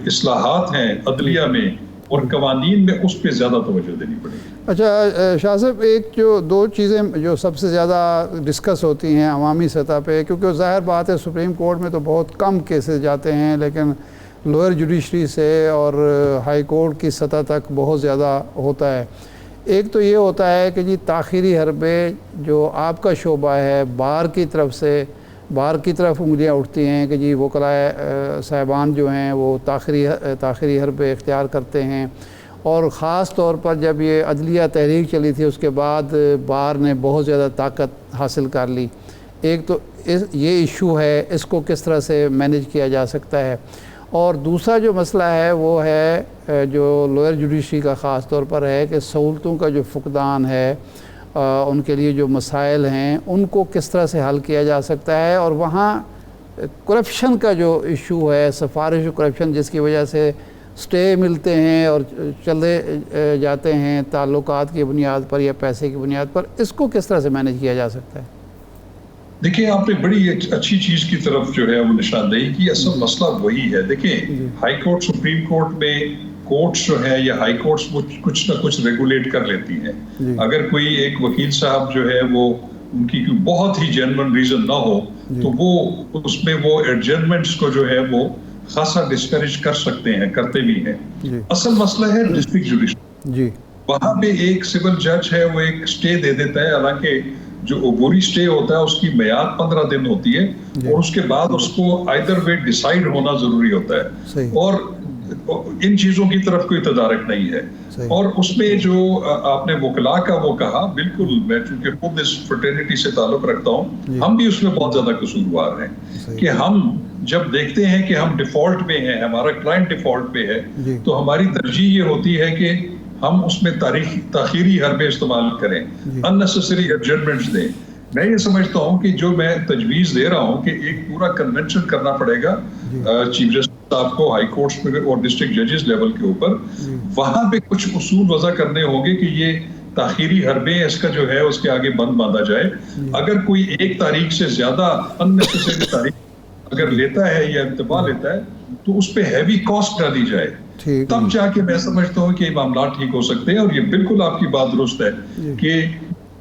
اصلاحات ہیں عدلیہ میں اور قوانین میں اس پہ زیادہ توجہ دینی پڑے گی. اچھا شاہ صاحب, ایک جو دو چیزیں جو سب سے زیادہ ڈسکس ہوتی ہیں عوامی سطح پہ, کیونکہ ظاہر بات ہے سپریم کورٹ میں تو بہت کم کیسز جاتے ہیں, لیکن لوئر جوڈیشری سے اور ہائی کورٹ کی سطح تک بہت زیادہ ہوتا ہے. ایک تو یہ ہوتا ہے کہ جی تاخیری حربے جو آپ کا شعبہ ہے, بار کی طرف سے بار کی طرف انگلیاں اٹھتی ہیں کہ جی وکلاء صاحبان جو ہیں وہ تاخیری حربے اختیار کرتے ہیں, اور خاص طور پر جب یہ عدلیہ تحریک چلی تھی اس کے بعد بار نے بہت زیادہ طاقت حاصل کر لی. ایک تو یہ ایشو ہے, اس کو کس طرح سے مینیج کیا جا سکتا ہے, اور دوسرا جو مسئلہ ہے وہ ہے جو لوئر جوڈیشری کا خاص طور پر ہے کہ سہولتوں کا جو فقدان ہے, ان کے لیے جو مسائل ہیں ان کو کس طرح سے حل کیا جا سکتا ہے, اور وہاں کرپشن کا جو ایشو ہے, سفارش کرپشن جس کی وجہ سے سٹے ملتے ہیں اور چلے جاتے ہیں تعلقات کی بنیاد پر یا پیسے کی بنیاد پر, اس کو کس طرح سے مینیج کیا جا سکتا ہے؟ دیکھیں آپ نے بڑی اچھی چیز کی طرف جو ہے وہ نشاندہی کی. اصل مسئلہ وہی ہے. دیکھیں ہائی کورٹ سپریم کورٹ میں کورٹس جو ہے یا ہائی کورٹس وہ کچھ نہ کچھ ریگولیٹ کر لیتی ہیں. اگر کوئی ایک وکیل صاحب جو ہے وہ ان کی کوئی بہت ہی جینوئن ریزن نہ ہو تو وہ اس میں وہ ایڈجرمنٹس کو جو ہے وہ خاصا ڈسکریج کر سکتے ہیں, کرتے بھی ہیں. اصل مسئلہ ہے ڈسٹرکٹ جوڈیشری. وہاں پہ ایک سول جج ہے وہ ایک سٹے دے دیتا ہے, حالانکہ جو عبوری سٹے ہوتا ہے اس کی میعاد 15 دن ہوتی ہے اور اس کے بعد اس کو آئدر وے ڈیسائیڈ ہونا ضروری ہوتا ہے, اور ان چیزوں کی طرف کوئی تدارک نہیں ہے. اور اس میں جو آپ نے وکلاء کا وہ کہا, بالکل میں چونکہ خود اس فرٹرنیٹی سے تعلق رکھتا ہوں, ہم بھی اس میں بہت زیادہ قصوروار ہیں کہ ہم جب دیکھتے ہیں کہ ہم ڈیفالٹ پہ ہیں, ہمارا کلائنٹ ڈیفالٹ پہ ہے, تو ہماری ترجیح یہ ہوتی ہے کہ ہم اس میں تاخیری حربے استعمال کریں, unnecessary adjournments دیں. میں یہ سمجھتا ہوں کہ جو میں تجویز دے رہا ہوں کہ ایک پورا کنونشن کرنا پڑے گا چیف جسٹس صاحب کو ہائی کورٹس میں اور ڈسٹرکٹ ججز لیول کے اوپر, وہاں پہ کچھ اصول وضع کرنے ہوں گے کہ یہ تاخیری حربے اس کا جو ہے اس کے آگے بند باندھا جائے. اگر کوئی ایک تاریخ سے زیادہ unnecessary تاریخ اگر لیتا ہے یا انتباہ لیتا ہے تو اس پہ ہیوی کاسٹ ڈالی جائے, تب جا کے میں سمجھتا ہوں کہ یہ معاملات ٹھیک ہو سکتے ہیں. اور یہ بالکل آپ کی بات درست ہے کہ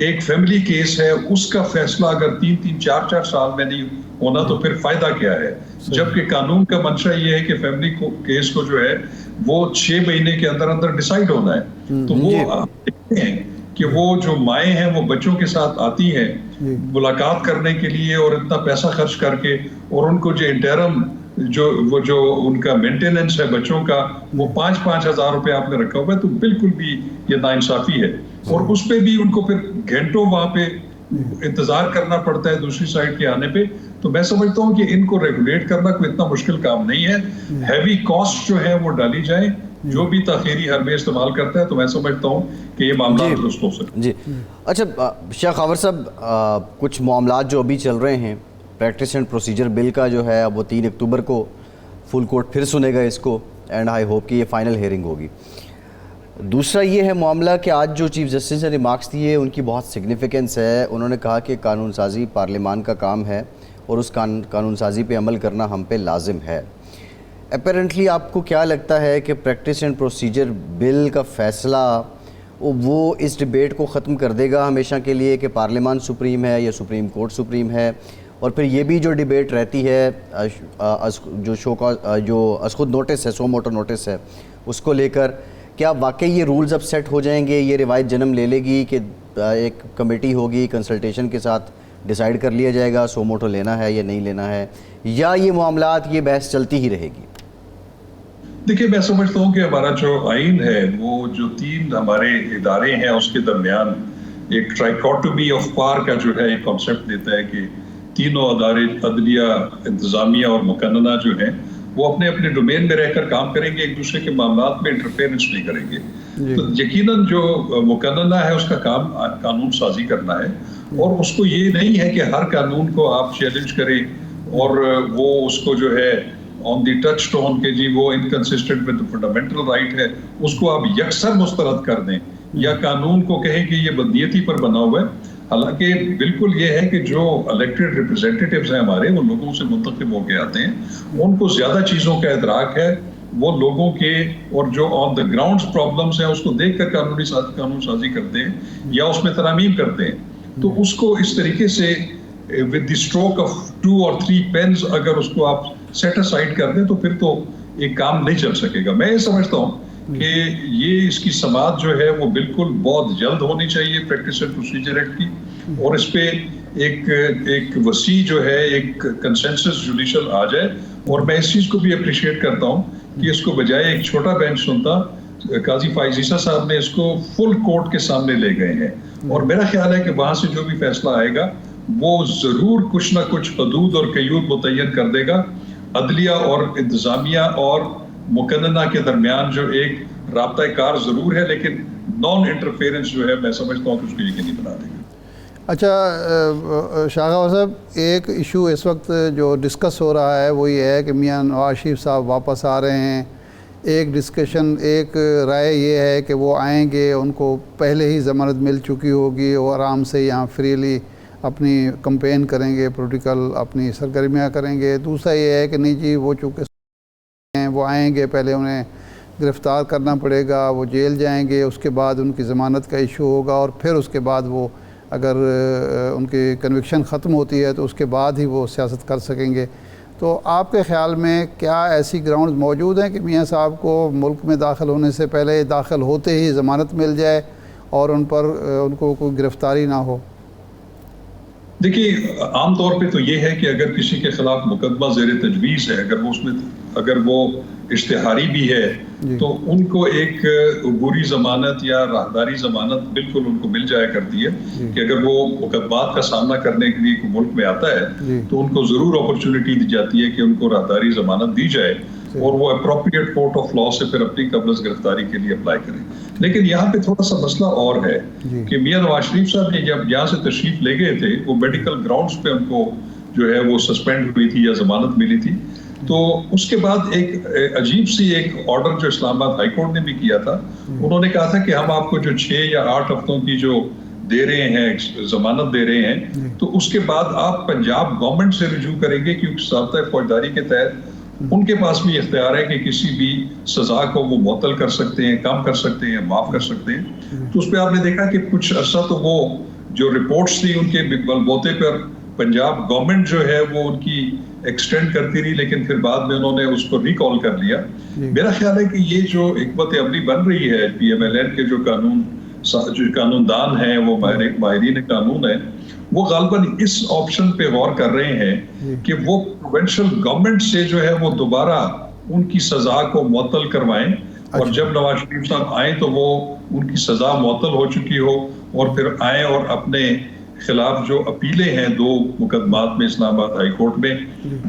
ایک فیملی کیس ہے, اس کا فیصلہ اگر 3-4 سال میں نہیں ہونا تو پھر فائدہ کیا ہے, جبکہ قانون کا منشا یہ ہے کہ فیملی کیس کو جو ہے وہ 6 مہینے کے اندر ڈیسائیڈ ہونا ہے. تو وہ دیکھتے ہیں کہ وہ جو مائیں ہیں وہ بچوں کے ساتھ آتی ہیں ملاقات کرنے کے لیے اور اتنا پیسہ خرچ کر کے, اور ان کو جو انٹرم جو ان کا مینٹیننس ہے بچوں کا وہ 5-5 ہزار روپے آپ نے رکھا ہوا ہے, تو بالکل بھی یہ ناانصافی ہے. اور اس پہ بھی ان کو پھر گھنٹوں وہاں پہ انتظار کرنا پڑتا ہے دوسری سائڈ کے آنے پہ. تو میں سمجھتا ہوں کہ ان کو ریگولیٹ کرنا کوئی اتنا مشکل کام نہیں ہے. ہیوی کاسٹ جو ہے وہ ڈالی جائے جو بھی تاخیری حربے استعمال کرتا ہے, تو میں سمجھتا ہوں کہ یہ معاملات درست ہو سکتے ہیں. جی اچھا شیخ خاور صاحب, کچھ معاملات جو ابھی چل رہے ہیں, پریکٹس اینڈ پروسیجر بل کا جو ہے اب وہ 3 اکتوبر کو فل کورٹ پھر سنے گا اس کو, اینڈ آئی ہوپ کہ یہ فائنل ہیئرنگ ہوگی. دوسرا یہ ہے معاملہ کہ آج جو چیف جسٹس نے ریمارکس دیے ان کی بہت سگنیفیکنس ہے. انہوں نے کہا کہ قانون سازی پارلیمان کا کام ہے اور اس قانون سازی پہ عمل کرنا ہم پہ لازم ہے. اپیرنٹلی آپ کو کیا لگتا ہے کہ پریکٹس اینڈ پروسیجر بل کا فیصلہ وہ اس ڈیبیٹ کو ختم کر دے گا ہمیشہ کے لیے کہ پارلیمان سپریم ہے یا سپریم کورٹ سپریم ہے؟ اور پھر یہ بھی جو ڈیبیٹ رہتی ہے جو ازخود نوٹس ہے, سو موٹو نوٹس ہے, اس کو لے کر کیا واقعی یہ رولز اب سیٹ ہو جائیں گے, یہ روایت جنم لے لے گی کہ ایک کمیٹی ہوگی, کنسلٹیشن کے ساتھ ڈیسائیڈ کر لیا جائے گا سو موٹو لینا ہے یا نہیں لینا ہے, یا یہ معاملات یہ بحث چلتی ہی رہے گی؟ دیکھیے میں سمجھتا ہوں کہ ہمارا جو آئین ہے وہ جو 3 ہمارے ادارے ہیں اس کے درمیان ایک ٹرائیکوٹومی آف پاور کا جو ہے ایک کانسیپٹ دیتا ہے کہ تینوں ادارے عدلیہ, انتظامیہ اور مقننہ جو ہیں وہ اپنے اپنے ڈومین میں رہ کر کام کریں گے, ایک دوسرے کے معاملات میں انٹرفیئرنس نہیں کریں گے. تو یقیناً جو مقننہ ہے اس کا کام قانون سازی کرنا ہے, اور اس کو یہ نہیں ہے کہ ہر قانون کو آپ چیلنج کریں اور وہ اس کو جو ہے آن دی ٹچ ٹون کہ جی وہ انکنسسٹنٹ ود فنڈامنٹل رائٹ ہے اس کو آپ یکسر مسترد کر دیں, یا قانون کو کہیں کہ یہ بدنیتی پر بنا ہوا ہے. حالانکہ بالکل یہ ہے کہ جو الیکٹڈ ریپرزینٹیٹیوز ہیں ہمارے, وہ لوگوں سے منتخب ہو کے آتے ہیں, ان کو زیادہ چیزوں کا ادراک ہے, وہ لوگوں کے اور جو آن دا گراؤنڈ پرابلمس ہیں اس کو دیکھ کر قانون سازی کرتے ہیں یا اس میں ترامیم کرتے ہیں. تو اس کو اس طریقے سے with the stroke of 2 or 3 پینز اگر اس کو آپ سیٹ اسائڈ کر دیں تو پھر تو ایک کام نہیں چل سکے گا. میں یہ سمجھتا ہوں کہ یہ اس کی سماعت جو ہے وہ بالکل بہت جلد ہونی چاہیے پریکٹس اینڈ پروسیجر ایکٹ کی, اور اس پہ ایک وسیع جو ہے ایک کنسنسس جوڈیشل آ جائے. اور میں اس چیز کو بھی اپریشیٹ کرتا ہوں کہ اس کو بجائے ایک چھوٹا بینچ سنتا, قاضی فائز عیسیٰ صاحب نے اس کو فل کورٹ کے سامنے لے گئے ہیں, اور میرا خیال ہے کہ وہاں سے جو بھی فیصلہ آئے گا وہ ضرور کچھ نہ کچھ حدود اور قیود متعین کر دے گا. عدلیہ اور انتظامیہ اور مقننہ کے درمیان جو ایک رابطہ کار ضرور ہے, لیکن نان انٹرفیئرنس جو ہے میں سمجھتا ہوں کہ اس کو یقینی بنا دے گا. اچھا شاہ خاور صاحب, ایک ایشو اس وقت جو ڈسکس ہو رہا ہے وہ یہ ہے کہ میاں نواز شریف صاحب واپس آ رہے ہیں. ایک ڈسکشن, ایک رائے یہ ہے کہ وہ آئیں گے, ان کو پہلے ہی ضمانت مل چکی ہوگی, وہ آرام سے یہاں فریلی اپنی کمپین کریں گے, پولیٹیکل اپنی سرگرمیاں کریں گے. دوسرا یہ ہے کہ نہیں جی وہ چونکہ ہیں وہ آئیں گے, پہلے انہیں گرفتار کرنا پڑے گا, وہ جیل جائیں گے, اس کے بعد ان کی ضمانت کا ایشو ہوگا, اور پھر اس کے بعد وہ اگر ان کی کنوکشن ختم ہوتی ہے تو اس کے بعد ہی وہ سیاست کر سکیں گے. تو آپ کے خیال میں کیا ایسی گراؤنڈز موجود ہیں کہ میاں صاحب کو ملک میں داخل ہونے سے پہلے, داخل ہوتے ہی ضمانت مل جائے اور ان کو کوئی گرفتاری نہ ہو؟ دیکھیے عام طور پہ تو یہ ہے کہ اگر کسی کے خلاف مقدمہ زیر تجویز ہے, اگر وہ اشتہاری بھی ہے تو ان کو ایک عبوری ضمانت یا راہداری ضمانت بالکل ان کو مل جایا کرتی ہے کہ اگر وہ مقدمات کا سامنا کرنے کے لیے ملک میں آتا ہے تو ان کو ضرور اپرچونٹی دی جاتی ہے کہ ان کو راہداری ضمانت دی جائے, اور وہ اپروپریٹ کورٹ آف لا سے پھر اپنی قبل از گرفتاری کے لیے اپلائی کریں. لیکن یہاں پہ تھوڑا سا مسئلہ اور ہے کہ میاں نواز شریف صاحب نے جب یہاں سے تشریف لے گئے تھے, وہ میڈیکل گراؤنڈز پہ ان کو جو ہے وہ سسپینڈ ہوئی تھی یا ضمانت ملی تھی, تو اس کے بعد ایک عجیب سی ایک آرڈر جو اسلام آباد ہائی کورٹ نے بھی کیا تھا, انہوں نے کہا تھا کہ ہم آپ کو جو 6 یا 8 ہفتوں کی جو دے رہے ہیں ضمانت دے رہے ہیں, تو اس کے بعد آپ پنجاب گورنمنٹ سے رجوع کریں گے, کیونکہ ضابطۂ فوجداری کے تحت ان کے پاس بھی اختیار ہے کہ کسی بھی سزا کو وہ معطل کر سکتے ہیں, کم کر سکتے ہیں, معاف کر سکتے ہیں. تو اس پہ آپ نے دیکھا کہ کچھ عرصہ تو وہ جو رپورٹس تھی ان کے بلبوتے پر پنجاب گورنمنٹ جو ہے وہ ان کی ایکسٹینڈ کرتی رہی, لیکن پھر بعد میں انہوں نے اس کو ریکال کر لیا. میرا خیال ہے کہ یہ جو حکمت عملی بن رہی ہے PMLN کے جو قانون جو قانوندان ہیں, وہ ماہرین قانون ہیں, وہ غالباً اس آپشن پہ غور کر رہے ہیں کہ وہ پروونشل گورنمنٹ سے جو ہے وہ دوبارہ ان کی سزا کو معطل کروائیں, اور جب نواز شریف صاحب آئیں تو وہ ان کی سزا معطل ہو چکی ہو, اور پھر آئیں اور اپنے خلاف جو اپیلیں ہیں 2 مقدمات میں اسلام آباد ہائی کورٹ میں,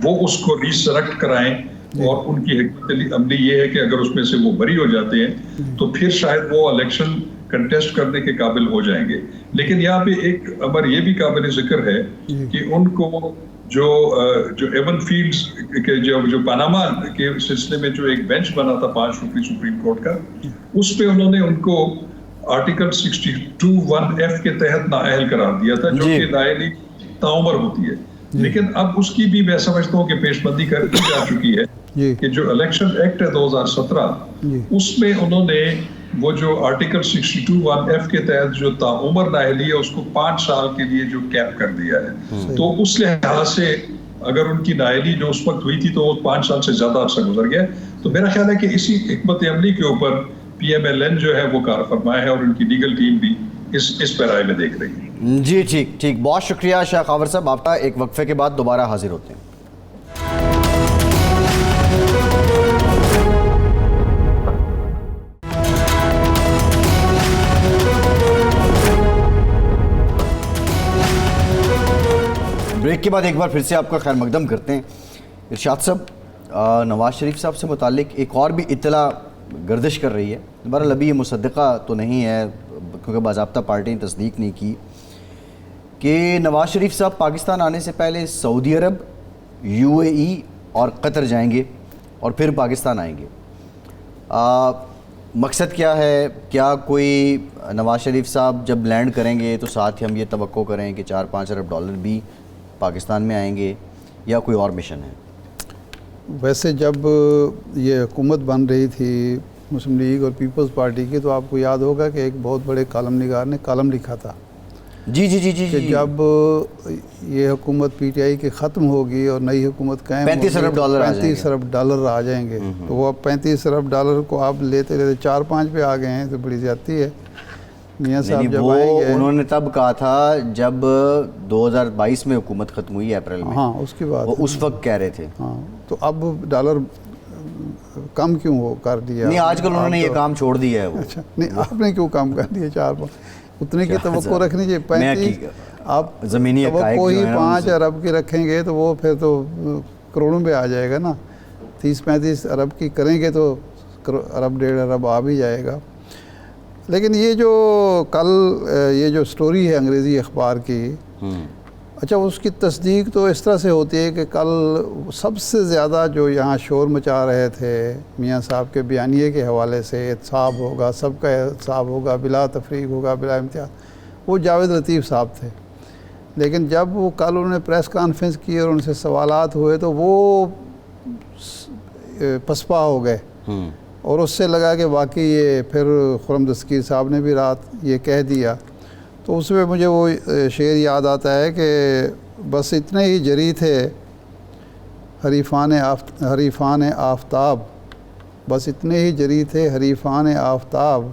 وہ اس کو ریسلیکٹ کرائیں, اور ان کی حکمت عملی یہ ہے کہ اگر اس میں سے وہ بری ہو جاتے ہیں تو پھر شاید وہ الیکشن کنٹیسٹ کرنے کے قابل ہو جائیں گے. لیکن یہاں پہ ایک امر یہ بھی قابل ذکر ہے کہ ان کو جو ایون فیلڈز کے جو پاناما کے سلسلے میں جو ایک بینچ بنا تھا 5 رکنی سپریم کورٹ کا, اس پہ انہوں نے ان کو آرٹیکل 62(1)(f) کے تحت نااہل قرار دیا تھا, جو کہ نااہلی تعمر ہوتی ہے. لیکن اب اس کی بھی میں سمجھتا ہوں کہ پیش بندی کر دی جا چکی ہے کہ جو الیکشن ایکٹ ہے 2017, اس میں انہوں نے وہ جو آرٹیکل 62(1)(f) کے تحت جو تعمر نااہلی ہے اس کو 5 سال کے لیے جو کیپ کر دیا ہے. تو اس لحاظ سے اگر ان کی نااہلی جو اس وقت ہوئی تھی تو وہ 5 سال سے زیادہ عرصہ گزر گیا. تو میرا خیال ہے کہ اسی حکمت عملی کے اوپر PMLN جو ہے وہ کار فرما ہے, اور ان کی لیگل ٹیم بھی اس پیرائے میں دیکھ رہی ہے. جی ٹھیک, بہت شکریہ شیخ خاور صاحب. آپ کا ایک وقفے کے بعد دوبارہ حاضر ہوتے ہیں. بریک کے بعد ایک بار پھر سے آپ کا خیر مقدم کرتے ہیں. ارشاد صاحب, نواز شریف صاحب سے متعلق ایک اور بھی اطلاع گردش کر رہی ہے. بہرحال ابھی یہ مصدقہ تو نہیں ہے کیونکہ باضابطہ پارٹی نے تصدیق نہیں کی, کہ نواز شریف صاحب پاکستان آنے سے پہلے سعودی عرب, UAE اور قطر جائیں گے اور پھر پاکستان آئیں گے. مقصد کیا ہے؟ کیا کوئی نواز شریف صاحب جب لینڈ کریں گے تو ساتھ ہی ہم یہ توقع کریں کہ 4-5 ارب ڈالر بھی پاکستان میں آئیں گے, یا کوئی اور مشن ہے؟ ویسے جب یہ حکومت بن رہی تھی مسلم لیگ اور پیپلز پارٹی کی, تو آپ کو یاد ہوگا کہ ایک بہت بڑے کالم نگار نے کالم لکھا تھا کہ جب یہ حکومت PTI کی ختم ہوگی اور نئی حکومت قائم ہوگی 35 ارب ڈالر آ جائیں گے. تو وہ اب 35 ارب ڈالر کو آپ لیتے 4-5 پہ آ گئے ہیں, تو بڑی زیادتی ہے. میاں صاحب جب آئیں گے, انہوں نے تب کہا تھا جب 2022 میں حکومت ختم ہوئی اپریل میں, ہاں اس کی بات وہ اس وقت کہہ رہے تھے. ہاں تو اب ڈالر کم کیوں ہو کر دیا؟ نہیں, آج کل انہوں نے یہ کام چھوڑ دیا ہے. اچھا نہیں, آپ نے کیوں کام کر دیا؟ 4-5 اتنے کی توقع رکھنی چاہیے. 35 آپ زمینی توقع ہی 5 ارب کی رکھیں گے تو وہ پھر تو کروڑوں پہ آ جائے گا نا. 30-35 ارب کی کریں گے تو 1.5 ارب آ بھی جائے گا. لیکن یہ جو کل یہ جو سٹوری ہے انگریزی اخبار کی, اچھا اس کی تصدیق تو اس طرح سے ہوتی ہے کہ کل سب سے زیادہ جو یہاں شور مچا رہے تھے میاں صاحب کے بیانیے کے حوالے سے, احتساب ہوگا, سب کا احتساب ہوگا, بلا تفریق ہوگا, بلا امتیاز, وہ جاوید لطیف صاحب تھے. لیکن جب وہ کل انہوں نے پریس کانفرنس کی اور ان سے سوالات ہوئے تو وہ پسپا ہو گئے, اور اس سے لگا کہ واقعی یہ پھر خرم دستگیر صاحب نے بھی رات یہ کہہ دیا. تو اس میں مجھے وہ شعر یاد آتا ہے کہ بس اتنے ہی جری تھے حریفان آفتاب, بس اتنے ہی جری تھے حریفان آفتاب,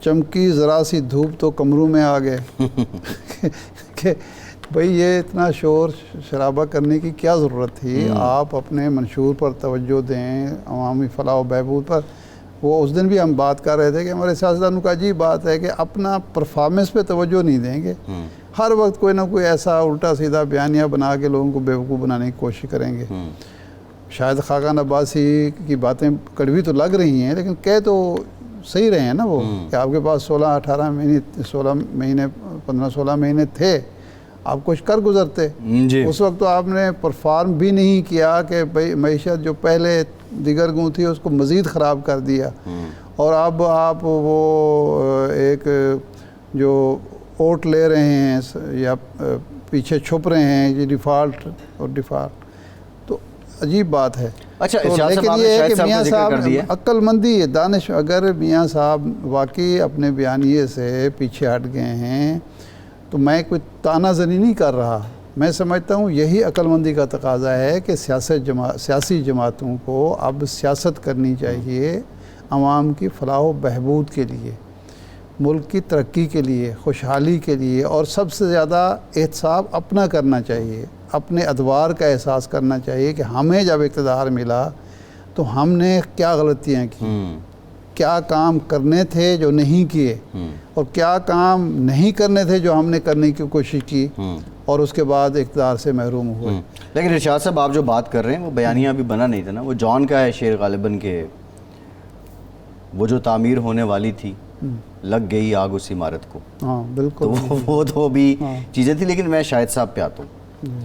چمکی ذرا سی دھوپ تو کمروں میں آ گئے. کہ بھئی یہ اتنا شور شرابہ کرنے کی کیا ضرورت تھی؟ آپ اپنے منشور پر توجہ دیں, عوامی فلاح و بہبود پر. وہ اس دن بھی ہم بات کر رہے تھے کہ ہمارے سیاستدانوں کا عجیب بات ہے کہ اپنا پرفارمنس پہ توجہ نہیں دیں گے, ہر وقت کوئی نہ کوئی ایسا الٹا سیدھا بیانیہ بنا کے لوگوں کو بیوقوف بنانے کی کوشش کریں گے. شاید خاقان عباسی کی باتیں کڑوی تو لگ رہی ہیں, لیکن کہہ تو صحیح رہے ہیں نا وہ, کہ آپ کے پاس 16-18 مہینے 15-16 مہینے تھے, آپ کچھ کر گزرتے. اس وقت تو آپ نے پرفارم بھی نہیں کیا کہ بھئی معیشت جو پہلے دیگر گوں تھی اس کو مزید خراب کر دیا, اور اب آپ وہ ایک جو ووٹ لے رہے ہیں یا پیچھے چھپ رہے ہیں, یہ ڈیفالٹ اور ڈیفالٹ, تو عجیب بات ہے. اچھا لیکن یہ ہے کہ میاں صاحب عقل مندی ہے, دانش, اگر میاں صاحب واقعی اپنے بیانیے سے پیچھے ہٹ گئے ہیں تو میں کوئی تانہ زنی نہیں کر رہا, میں سمجھتا ہوں یہی عقل مندی کا تقاضا ہے کہ سیاسی جماعتوں کو اب سیاست کرنی چاہیے عوام کی فلاح و بہبود کے لیے. ملک کی ترقی کے لیے، خوشحالی کے لیے، اور سب سے زیادہ احتساب اپنا کرنا چاہیے، اپنے ادوار کا احساس کرنا چاہیے کہ ہمیں جب اقتدار ملا تو ہم نے کیا غلطیاں کی، کیا کام کرنے تھے جو نہیں کیے، اور کیا کام نہیں کرنے تھے جو ہم نے کرنے کی کوشش کی اور اس کے بعد اقتدار سے محروم ہوئے۔ لیکن ارشاد صاحب آپ جو بات کر رہے ہیں وہ بیانیہ ابھی بنا نہیں تھا نا، وہ جان کا ہے شعر غالباً کہ وہ جو تعمیر ہونے والی تھی لگ گئی آگ اس عمارت کو۔ ہاں بالکل، تو وہ تو بھی چیزیں تھیں، لیکن میں شاہد صاحب پہ آتا ہوں۔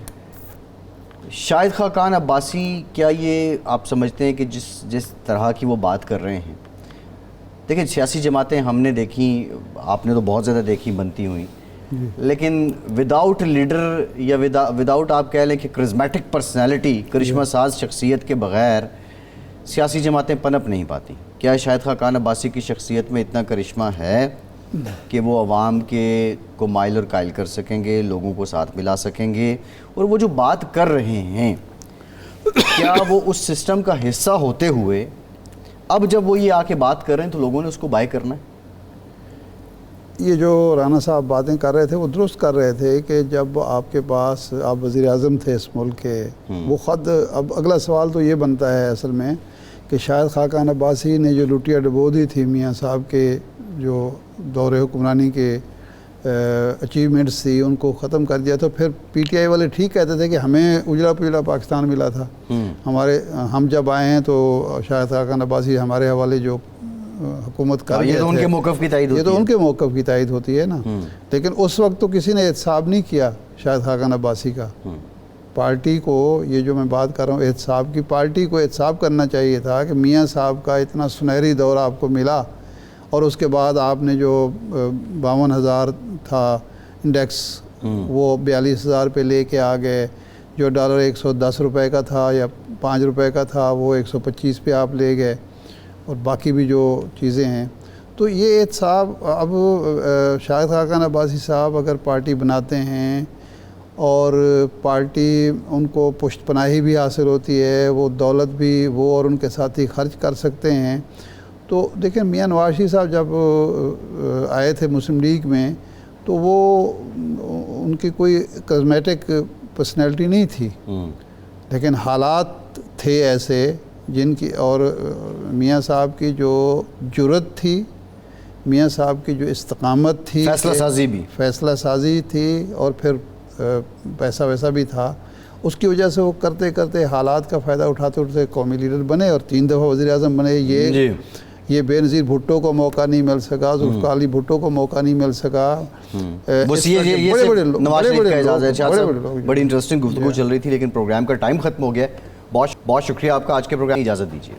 شاہد خاقان عباسی، کیا یہ آپ سمجھتے ہیں کہ جس طرح کی وہ بات کر رہے ہیں، دیکھیں سیاسی جماعتیں ہم نے دیکھیں، آپ نے تو بہت زیادہ دیکھی بنتی ہوئی، لیکن وداؤٹ لیڈر یا وداؤٹ آپ کہہ لیں کہ کرزمیٹک پرسنالٹی، کرشمہ ساز شخصیت کے بغیر سیاسی جماعتیں پنپ نہیں پاتی۔ کیا شاہد خاقان عباسی کی شخصیت میں اتنا کرشمہ ہے کہ وہ عوام کے کو مائل اور قائل کر سکیں گے، لوگوں کو ساتھ ملا سکیں گے؟ اور وہ جو بات کر رہے ہیں کیا وہ اس سسٹم کا حصہ ہوتے ہوئے اب جب وہ یہ آ کے بات کر رہے ہیں تو لوگوں نے اس کو بائی کرنا ہے؟ یہ جو رانا صاحب باتیں کر رہے تھے وہ درست کر رہے تھے کہ جب آپ کے پاس آپ وزیر اعظم تھے اس ملک کے، وہ خود، اب اگلا سوال تو یہ بنتا ہے اصل میں کہ شاہد خاقان عباسی نے جو لٹیا ڈبو دی تھی میاں صاحب کے جو دور حکمرانی کے اچیومنٹس تھی ان کو ختم کر دیا، تو پھر پی ٹی آئی والے ٹھیک کہتے تھے کہ ہمیں اجلا پجلا پاکستان ملا تھا، ہم جب آئے ہیں تو شاہد خاقان عباسی ہمارے حوالے جو حکومت کر یہ تو ان کے موقف کی تائید ہوتی ہے، یہ تو ان کے موقف کی تائید ہوتی ہے نا، لیکن اس وقت تو کسی نے احتساب نہیں کیا شاہد خاقان عباسی کا۔ پارٹی کو، یہ جو میں بات کر رہا ہوں احتساب کی، پارٹی کو احتساب کرنا چاہیے تھا کہ میاں صاحب کا اتنا سنہری دور آپ کو ملا اور اس کے بعد آپ نے جو 52,000 تھا انڈیکس وہ 42,000 پہ لے کے آ گئے، جو ڈالر 110 روپے کا تھا یا 5 روپے کا تھا وہ 125 پہ آپ لے گئے، اور باقی بھی جو چیزیں ہیں۔ تو یہ احتساب اب شاہد خاقان عباسی صاحب اگر پارٹی بناتے ہیں اور پارٹی ان کو پشت پناہی بھی حاصل ہوتی ہے، وہ دولت بھی وہ اور ان کے ساتھی خرچ کر سکتے ہیں، تو دیکھیں میاں نواز شریف صاحب جب آئے تھے مسلم لیگ میں تو وہ ان کی کوئی کازمیٹک پرسنالٹی نہیں تھی، لیکن حالات تھے ایسے جن کی، اور میاں صاحب کی جو جرأت تھی، میاں صاحب کی جو استقامت تھی، فیصلہ سازی تھی، اور پھر پیسہ ویسا بھی تھا، اس کی وجہ سے وہ کرتے کرتے حالات کا فائدہ اٹھاتے اٹھاتے قومی لیڈر بنے اور 3 دفعہ وزیر اعظم بنے۔ یہ بے نظیر بھٹو کو موقع نہیں مل سکا، ذوالفقار علی بھٹو کو موقع نہیں مل سکا، بڑی انٹرسٹنگ گفتگو چل رہی تھی، لیکن پروگرام کا ٹائم ختم ہو گیا۔ بہت شکریہ آپ کا، آج کے پروگرام کی اجازت دیجیے۔